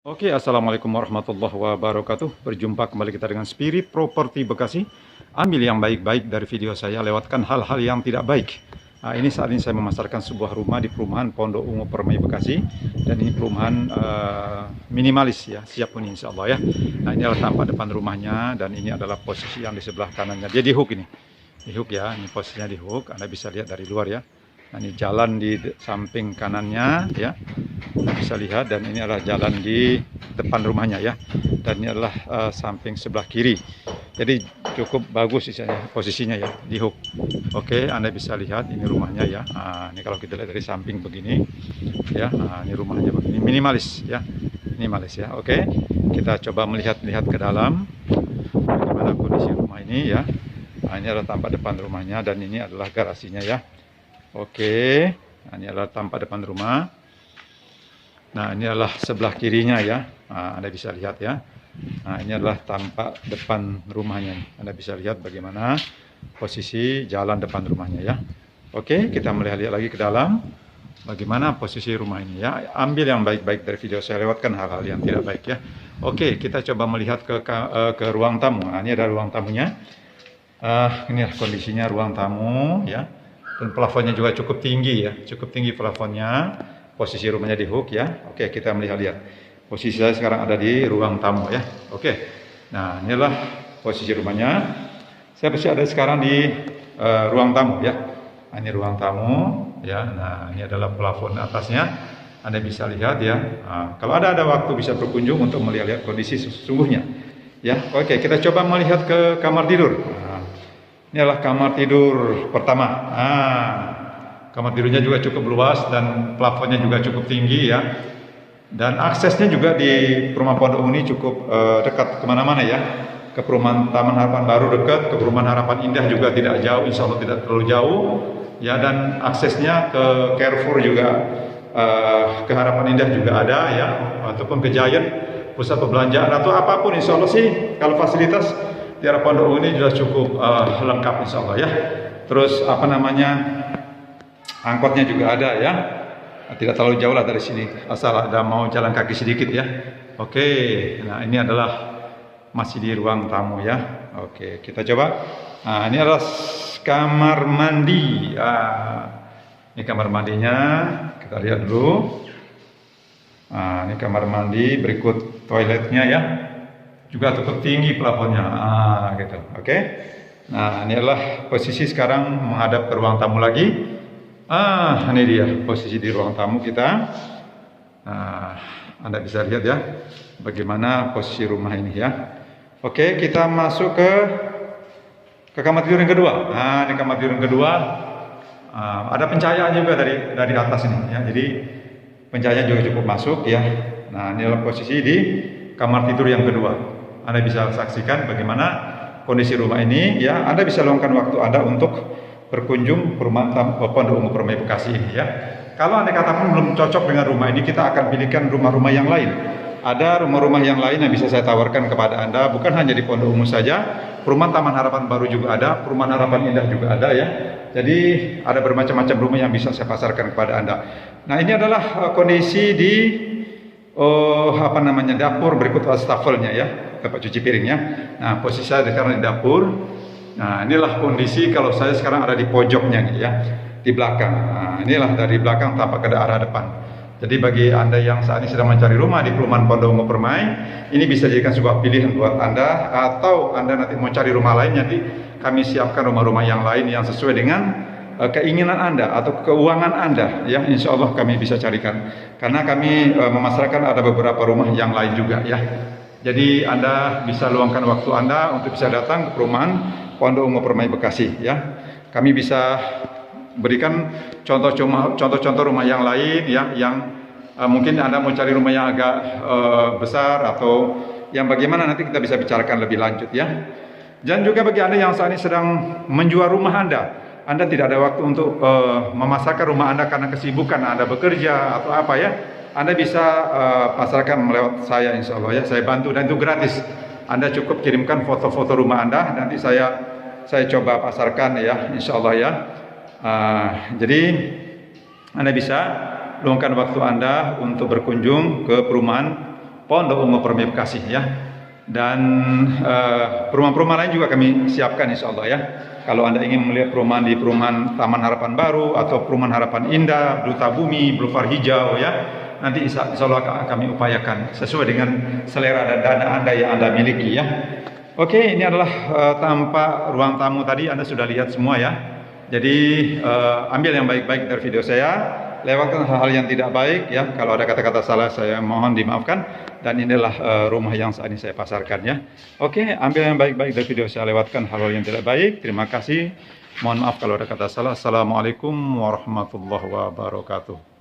Oke, assalamualaikum warahmatullahi wabarakatuh. Berjumpa kembali kita dengan Spirit Property Bekasi. Ambil yang baik-baik dari video saya, lewatkan hal-hal yang tidak baik. Nah, ini saat ini saya memasarkan sebuah rumah di perumahan Pondok Ungu Permai Bekasi. Dan ini perumahan minimalis ya, siap huni insya Allah ya. Nah, ini adalah tampak depan rumahnya dan ini adalah posisi yang di sebelah kanannya. Dia di hook ini. Di hook ya, ini posisinya di hook. Anda bisa lihat dari luar ya. Nah, ini jalan di samping kanannya ya. Anda bisa lihat, dan ini adalah jalan di depan rumahnya ya, dan ini adalah samping sebelah kiri. Jadi cukup bagus posisinya ya, di hook. Oke, Anda bisa lihat ini rumahnya ya. Ini kalau kita lihat dari samping begini ya, ini rumahnya begini, minimalis ya, minimalis ya. Oke, kita coba melihat ke dalam bagaimana kondisi rumah ini ya. Ini adalah tampak depan rumahnya dan ini adalah garasinya ya. Oke, ini adalah tampak depan rumah. Nah, ini adalah sebelah kirinya ya. Anda bisa lihat ya. Nah, ini adalah tampak depan rumahnya. Anda bisa lihat bagaimana posisi jalan depan rumahnya ya. Oke, kita melihat lagi ke dalam bagaimana posisi rumah ini ya. Ambil yang baik-baik dari video saya, lewatkan hal-hal yang tidak baik ya. Oke, kita coba melihat ke ruang tamu. Nah, ini ada ruang tamunya. Ini kondisinya ruang tamu ya. Dan plafonnya juga cukup tinggi ya. Cukup tinggi plafonnya. Posisi rumahnya di hook ya. Oke, kita melihat. Posisi saya sekarang ada di ruang tamu ya. Oke. Nah, inilah posisi rumahnya. Saya masih ada sekarang di ruang tamu ya. Nah, ini ruang tamu ya. Nah, ini adalah plafon atasnya. Anda bisa lihat ya. Kalau ada waktu bisa berkunjung untuk melihat kondisi sesungguhnya. Ya. Oke, kita coba melihat ke kamar tidur. Ini adalah kamar tidur pertama. Kamar tidurnya juga cukup luas dan plafonnya juga cukup tinggi ya. Dan aksesnya juga di perumahan Pondok Ungu ini cukup dekat kemana-mana ya. Ke perumahan Taman Harapan Baru dekat, ke perumahan Harapan Indah juga tidak jauh, insya Allah tidak terlalu jauh. Ya, dan aksesnya ke Carrefour juga, ke Harapan Indah juga ada ya. Ataupun ke Giant, pusat perbelanjaan atau apapun, insya Allah sih kalau fasilitas di Harapan Pondok Ungu ini sudah cukup lengkap insya Allah ya. Terus angkotnya juga ada ya, tidak terlalu jauh lah dari sini, asal ada mau jalan kaki sedikit ya. Oke, nah ini adalah masih di ruang tamu ya. Oke, kita coba. Nah, ini adalah kamar mandi. Ini kamar mandinya, kita lihat dulu. Ini kamar mandi, berikut toiletnya ya, juga cukup tinggi plafonnya. Gitu. Oke. Nah, ini adalah posisi sekarang menghadap ke ruang tamu lagi. Ini dia posisi di ruang tamu kita. Anda bisa lihat ya bagaimana posisi rumah ini ya. Oke, kita masuk ke kamar tidur yang kedua. Ini kamar tidur yang kedua. Ada pencahayaan juga dari atas ini ya. Jadi pencahayaan juga cukup masuk ya. Nah, ini adalah posisi di kamar tidur yang kedua. Anda bisa saksikan bagaimana kondisi rumah ini ya. Anda bisa luangkan waktu Anda untuk berkunjung perumahan Pondok Ungu Permai Bekasi ini ya. Kalau Anda katakan belum cocok dengan rumah ini, kita akan pilihkan rumah-rumah yang lain. Ada rumah-rumah yang lain yang bisa saya tawarkan kepada Anda, bukan hanya di Pondok Ungu saja. Perumahan Taman Harapan Baru juga ada, perumahan Harapan Indah juga ada ya. Jadi ada bermacam-macam rumah yang bisa saya pasarkan kepada Anda. Nah, ini adalah kondisi di dapur berikut wastafelnya ya, tempat cuci piringnya. Nah, posisi saya sekarang di dapur. Nah, inilah kondisi kalau saya sekarang ada di pojoknya nih ya, di belakang. Nah, inilah dari belakang tampak ke arah depan. Jadi bagi Anda yang saat ini sedang mencari rumah di perumahan Pondok Ungu Permai, ini bisa jadikan sebuah pilihan buat Anda. Atau Anda nanti mau cari rumah lain, nanti kami siapkan rumah-rumah yang lain yang sesuai dengan keinginan Anda atau keuangan Anda ya. Insya Allah kami bisa carikan, karena kami memasarkan ada beberapa rumah yang lain juga ya. Jadi Anda bisa luangkan waktu Anda untuk bisa datang ke perumahan Pondok Ungu Permai Bekasi ya. Kami bisa berikan contoh-contoh rumah yang lain ya, yang mungkin Anda mau cari rumah yang agak besar atau yang bagaimana, nanti kita bisa bicarakan lebih lanjut ya. Dan juga bagi Anda yang saat ini sedang menjual rumah Anda tidak ada waktu untuk memasarkan rumah Anda karena kesibukan Anda bekerja atau apa ya, Anda bisa pasarkan lewat saya insya Allah ya. Saya bantu dan itu gratis. Anda cukup kirimkan foto-foto rumah Anda, nanti saya coba pasarkan ya, insya Allah ya. Jadi Anda bisa luangkan waktu Anda untuk berkunjung ke perumahan Pondok Ungu Permai Bekasi ya. Dan perumahan-perumahan lain juga kami siapkan insya Allah ya. Kalau Anda ingin melihat perumahan di perumahan Taman Harapan Baru atau perumahan Harapan Indah, Duta Bumi, Boulevard Hijau ya, nanti insya Allah kami upayakan sesuai dengan selera dan dana Anda yang Anda miliki ya. Oke, ini adalah tampak ruang tamu tadi, Anda sudah lihat semua ya. Jadi ambil yang baik-baik dari video saya, lewatkan hal-hal yang tidak baik ya. Kalau ada kata-kata salah saya mohon dimaafkan. Dan inilah rumah yang saat ini saya pasarkan ya. Oke, ambil yang baik-baik dari video saya, lewatkan hal-hal yang tidak baik. Terima kasih. Mohon maaf kalau ada kata salah. Assalamualaikum warahmatullahi wabarakatuh.